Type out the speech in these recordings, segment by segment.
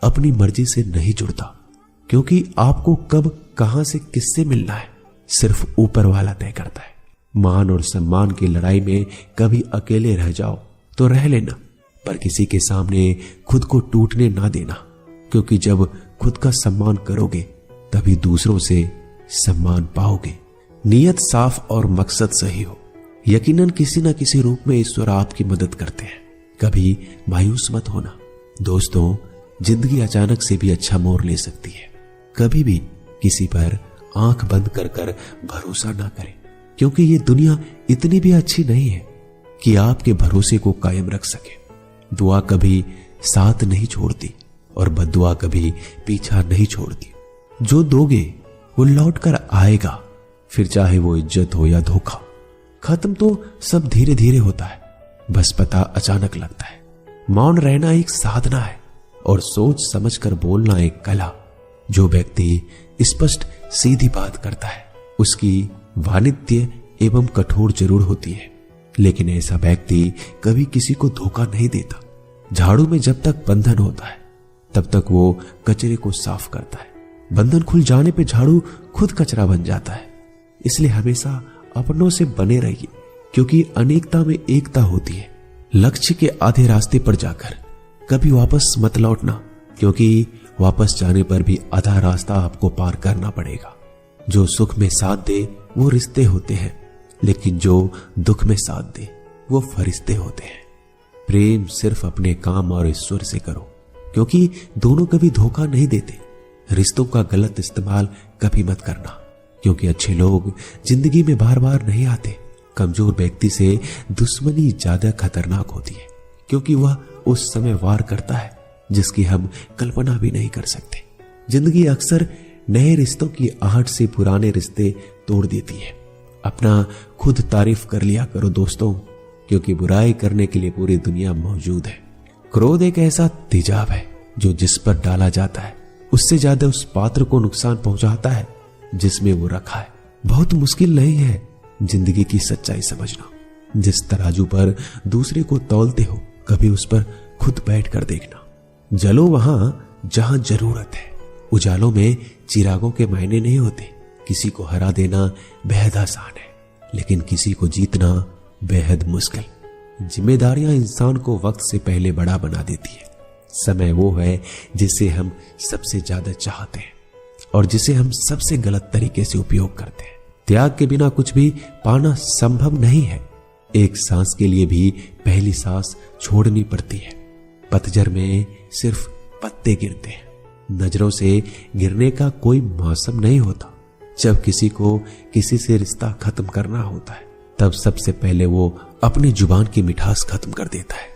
अपनी मर्जी से नहीं जुड़ता, क्योंकि आपको कब कहां से किससे मिलना है सिर्फ ऊपर वाला तय करता है। मान और सम्मान की लड़ाई में कभी अकेले रह जाओ तो रह लेना, पर किसी के सामने खुद को टूटने ना देना, क्योंकि जब खुद का सम्मान करोगे तभी दूसरों से सम्मान पाओगे। नियत साफ और मकसद सही हो, यकीनन किसी न किसी रूप में ईश्वर आपकी मदद करते हैं। कभी मायूस मत होना दोस्तों, जिंदगी अचानक से भी अच्छा मोड़ ले सकती है। कभी भी किसी पर आंख बंद कर कर भरोसा ना करें, क्योंकि ये दुनिया इतनी भी अच्छी नहीं है कि आपके भरोसे को कायम रख सके। दुआ कभी साथ नहीं छोड़ती और बद्दुआ कभी पीछा नहीं छोड़ती। जो दोगे वो लौट कर आएगा, फिर चाहे वो इज्जत हो या धोखा। खत्म तो सब धीरे धीरे होता है, बस पता अचानक लगता है। मौन रहना एक साधना है और सोच समझकर बोलना एक कला। जो व्यक्ति स्पष्ट सीधी बात करता है उसकी वाणिज्य एवं कठोर जरूर होती है, लेकिन ऐसा व्यक्ति कभी किसी को धोखा नहीं देता। झाड़ू में जब तक बंधन होता है तब तक वो कचरे को साफ करता है। बंधन खुल जाने पे झाड़ू खुद कचरा बन जाता है। इसलिए हमेशा अपनों से बने रहिए, क्योंकि अनेकता में एकता होती है। लक्ष्य के आधे रास्ते पर जाकर कभी वापस मत लौटना, क्योंकि वापस जाने पर भी आधा रास्ता आपको पार करना पड़ेगा। जो सुख में साथ दे वो रिश्ते होते हैं, लेकिन जो दुख में साथ दे वो फरिश्ते होते हैं। प्रेम सिर्फ अपने काम और ईश्वर से करो, क्योंकि दोनों कभी धोखा नहीं देते। रिश्तों का गलत इस्तेमाल कभी मत करना, क्योंकि अच्छे लोग जिंदगी में बार बार नहीं आते। कमजोर व्यक्ति से दुश्मनी ज्यादा खतरनाक होती है, क्योंकि वह उस समय वार करता है जिसकी हम कल्पना भी नहीं कर सकते। जिंदगी अक्सर नए रिश्तों की आहट से पुराने रिश्ते तोड़ देती है। अपना खुद तारीफ कर लिया करो दोस्तों, क्योंकि बुराई करने के लिए पूरी दुनिया मौजूद है। क्रोध एक ऐसा तेजाब है जो जिस पर डाला जाता है उससे ज्यादा उस पात्र को नुकसान पहुंचाता है जिसमें वो रखा है। बहुत मुश्किल नहीं है जिंदगी की सच्चाई समझना। जिस तराजू पर दूसरे को तौलते हो कभी उस पर खुद बैठ कर देखना। जलो वहां जहां जरूरत है। उजालों में चिरागों के मायने नहीं होते। किसी को हरा देना बेहद आसान है, लेकिन किसी को जीतना बेहद मुश्किल। जिम्मेदारियां इंसान को वक्त से पहले बड़ा बना देती है। समय वो है जिसे हम सबसे ज्यादा चाहते हैं और जिसे हम सबसे गलत तरीके से उपयोग करते हैं। त्याग के बिना कुछ भी पाना संभव नहीं है। एक सांस के लिए भी पहली सांस छोड़नी पड़ती है। पतझड़ में सिर्फ पत्ते गिरते हैं। नजरों से गिरने का कोई मौसम नहीं होता। जब किसी को किसी से रिश्ता खत्म करना होता है तब सबसे पहले वो अपनी जुबान की मिठास खत्म कर देता है।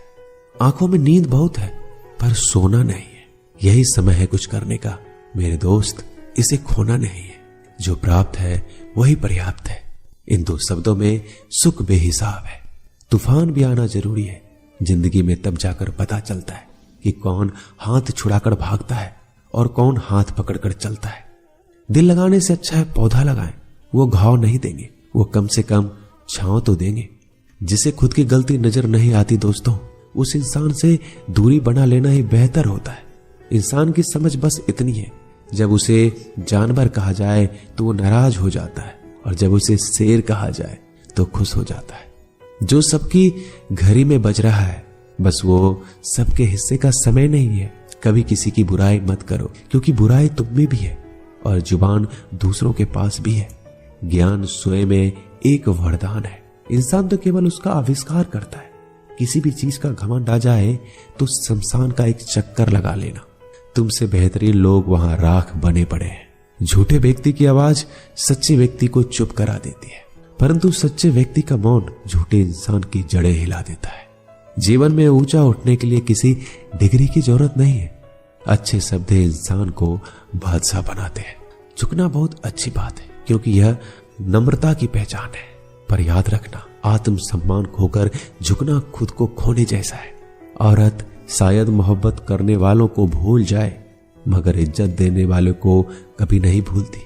आंखों में नींद बहुत है पर सोना नहीं है। यही समय है कुछ करने का मेरे दोस्त, इसे खोना नहीं है। जो प्राप्त है वही पर्याप्त है। इन दो शब्दों में सुख बेहिसाब है। तूफान भी आना जरूरी है। जिंदगी में तब जाकर पता चलता है कि कौन हाथ छुड़ाकर भागता है और कौन हाथ पकड़कर चलता है। दिल लगाने से अच्छा है पौधा लगाएं। वो घाव नहीं देंगे, वो कम से कम छांव तो देंगे। जिसे खुद की गलती नजर नहीं आती दोस्तों, उस इंसान से दूरी बना लेना ही बेहतर होता है। इंसान की समझ बस इतनी है, जब उसे जानवर कहा जाए तो वो नाराज हो जाता है और जब उसे शेर कहा जाए तो खुश हो जाता है। जो सबकी घड़ी में बज रहा है बस वो सबके हिस्से का समय नहीं है। कभी किसी की बुराई मत करो, क्योंकि बुराई तुम में भी है और जुबान दूसरों के पास भी है। ज्ञान स्वयं में एक वरदान है। इंसान तो केवल उसका आविष्कार करता है। किसी भी चीज का घमंड आ जाए तो शमशान का एक चक्कर लगा लेना। तुमसे बेहतरीन लोग वहां राख बने पड़े हैं। झूठे व्यक्ति की आवाज सच्चे व्यक्ति को चुप करा देती है, परंतु सच्चे व्यक्ति का मौन झूठे इंसान की जड़ें हिला देता है। जीवन में ऊंचा उठने के लिए किसी डिग्री की जरूरत नहीं है। अच्छे शब्द इंसान को बादशाह बनाते हैं। झुकना बहुत अच्छी बात है, क्योंकि यह नम्रता की पहचान है। पर याद रखना, आत्म सम्मान खोकर झुकना खुद को खोने जैसा है। औरत शायद मोहब्बत करने वालों को भूल जाए, मगर इज्जत देने वालों को कभी नहीं भूलती।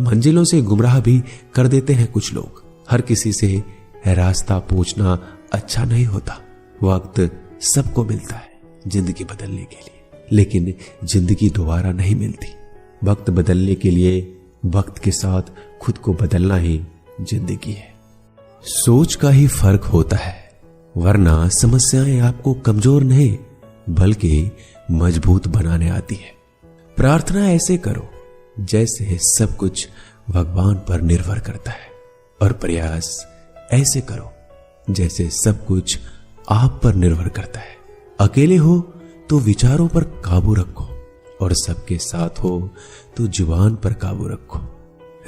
मंजिलों से गुमराह भी कर देते हैं कुछ लोग। हर किसी से रास्ता पूछना अच्छा नहीं होता। वक्त सबको मिलता है जिंदगी बदलने के लिए, लेकिन जिंदगी दोबारा नहीं मिलती। वक्त बदलने के लिए वक्त के साथ खुद को बदलना ही जिंदगी है। सोच का ही फर्क होता है, वरना समस्याएं आपको कमजोर नहीं बल्कि मजबूत बनाने आती है। प्रार्थना ऐसे करो जैसे सब कुछ भगवान पर निर्भर करता है, और प्रयास ऐसे करो जैसे सब कुछ आप पर निर्भर करता है। अकेले हो तो विचारों पर काबू रखो, और सबके साथ हो तो जुबान पर काबू रखो।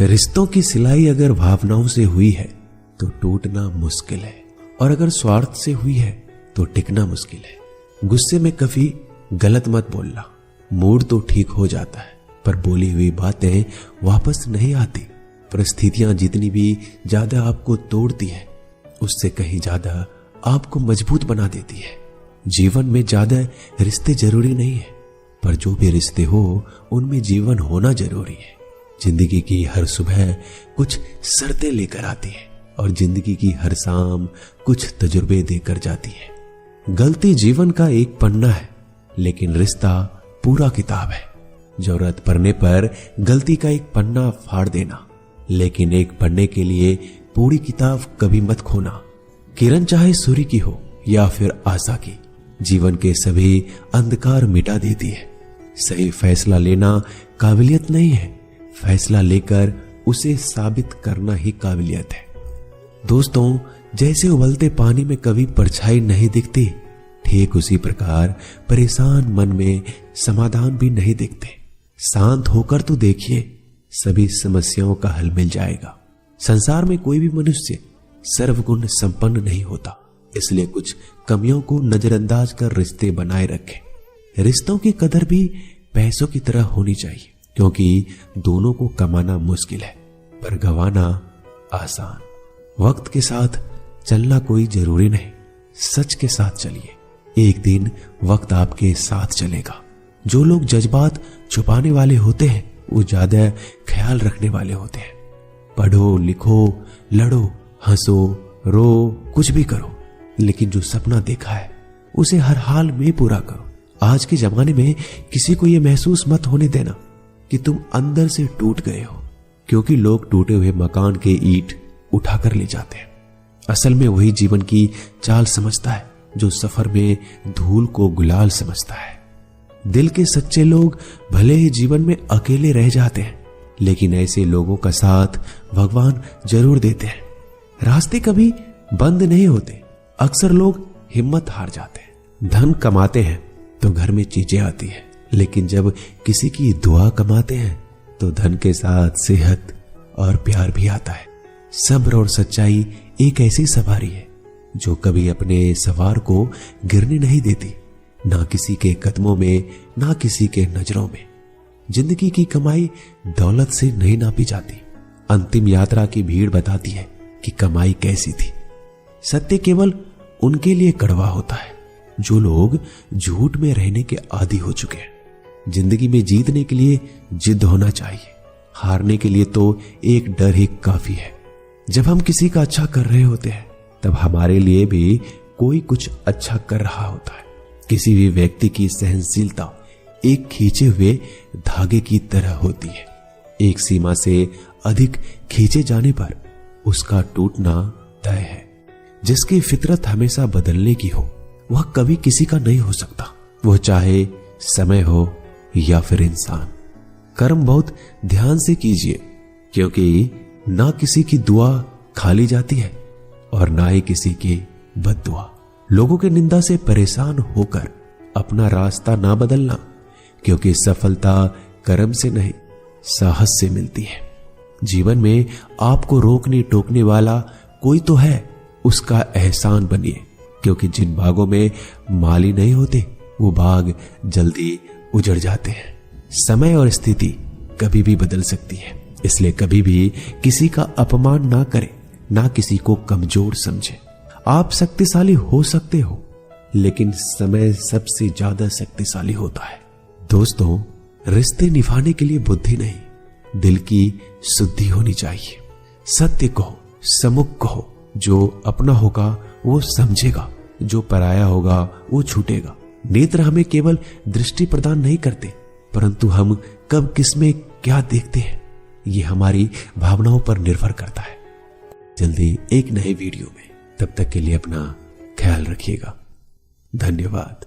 रिश्तों की सिलाई अगर भावनाओं से हुई है तो टूटना मुश्किल है, और अगर स्वार्थ से हुई है तो टिकना मुश्किल है। गुस्से में कभी गलत मत बोलना। मूड तो ठीक हो जाता है, पर बोली हुई बातें वापस नहीं आती। परिस्थितियां जितनी भी ज्यादा आपको तोड़ती है, उससे कहीं ज्यादा आपको मजबूत बना देती है। जीवन में ज्यादा रिश्ते जरूरी नहीं है, पर जो भी रिश्ते हो उनमें जीवन होना जरूरी है। जिंदगी की हर सुबह कुछ शर्तें लेकर आती है, और जिंदगी की हर शाम कुछ तजुर्बे देकर जाती है। गलती जीवन का एक पन्ना है, लेकिन रिश्ता पूरा किताब है। जरूरत पड़ने पर गलती का एक पन्ना फाड़ देना, लेकिन एक पन्ने के लिए पूरी किताब कभी मत खोना। किरण चाहे सूर्य की हो या फिर आशा की, जीवन के सभी अंधकार मिटा देती है। सही फैसला लेना काबिलियत नहीं है, फैसला लेकर उसे साबित करना ही काबिलियत है। दोस्तों, जैसे उबलते पानी में कभी परछाई नहीं दिखती, ठीक उसी प्रकार परेशान मन में समाधान भी नहीं दिखते। शांत होकर तो देखिए, सभी समस्याओं का हल मिल जाएगा। संसार में कोई भी मनुष्य सर्वगुण संपन्न नहीं होता, इसलिए कुछ कमियों को नजरअंदाज कर रिश्ते बनाए रखें। रिश्तों की कदर भी पैसों की तरह होनी चाहिए, क्योंकि दोनों को कमाना मुश्किल है पर गंवाना आसान। वक्त के साथ चलना कोई जरूरी नहीं, सच के साथ चलिए, एक दिन वक्त आपके साथ चलेगा। जो लोग जज्बात छुपाने वाले होते हैं वो ज्यादा ख्याल रखने वाले होते हैं। पढ़ो, लिखो, लड़ो, हंसो, रो, कुछ भी करो, लेकिन जो सपना देखा है उसे हर हाल में पूरा करो। आज के जमाने में किसी को यह महसूस मत होने देना कि तुम अंदर से टूट गए हो, क्योंकि लोग टूटे हुए मकान के ईंट उठाकर ले जाते हैं। असल में वही जीवन की चाल समझता है जो सफर में धूल को गुलाल समझता है। दिल के सच्चे लोग भले ही जीवन में अकेले रह जाते हैं, लेकिन ऐसे लोगों का साथ भगवान जरूर देते हैं। रास्ते कभी बंद नहीं होते, अक्सर लोग हिम्मत हार जाते हैं। धन कमाते हैं तो घर में चीजें आती है, लेकिन जब किसी की दुआ कमाते हैं तो धन के साथ सेहत और प्यार भी आता है। सब्र और सच्चाई एक ऐसी सवारी है जो कभी अपने सवार को गिरने नहीं देती, ना किसी के कदमों में, ना किसी के नजरों में। जिंदगी की कमाई दौलत से नहीं नापी जाती। अंतिम यात्रा की भीड़ बताती है कि कमाई कैसी थी। सत्य केवल उनके लिए कड़वा होता है जो लोग झूठ में रहने के आदी हो चुके हैं। जिंदगी में जीतने के लिए जिद होना चाहिए, हारने के लिए तो एक डर ही काफी है। जब हम किसी का अच्छा कर रहे होते हैं तब हमारे लिए भी कोई कुछ अच्छा कर रहा होता है। किसी भी व्यक्ति की सहनशीलता एक खींचे हुए धागे की तरह होती है। एक सीमा से अधिक खींचे जाने पर उसका टूटना तय है। जिसकी फितरत हमेशा बदलने की हो वह कभी किसी का नहीं हो सकता, वो चाहे समय हो या फिर इंसान। कर्म बहुत ध्यान से कीजिए, क्योंकि ना किसी की दुआ खाली जाती है और ना ही किसी की बद्दुआ। लोगों के निंदा से परेशान होकर अपना रास्ता ना बदलना, क्योंकि सफलता कर्म से नहीं साहस से मिलती है। जीवन में आपको रोकने टोकने वाला कोई तो है, उसका एहसान बनिए, क्योंकि जिन बागों में माली नहीं होते वो बाग जल्दी उजड़ जाते हैं। समय और स्थिति कभी भी बदल सकती है, इसलिए कभी भी किसी का अपमान ना करें, ना किसी को कमजोर समझे। आप शक्तिशाली हो सकते हो, लेकिन समय सबसे ज्यादा शक्तिशाली होता है। दोस्तों, रिश्ते निभाने के लिए बुद्धि नहीं, दिल की शुद्धि होनी चाहिए। सत्य कहो, सम्मुख कहो। जो अपना होगा वो समझेगा, जो पराया होगा वो छूटेगा। नेत्र हमें केवल दृष्टि प्रदान नहीं करते, परंतु हम कब किसमें क्या देखते हैं ये हमारी भावनाओं पर निर्भर करता है। जल्दी एक नए वीडियो में, तब तक के लिए अपना ख्याल रखिएगा। धन्यवाद।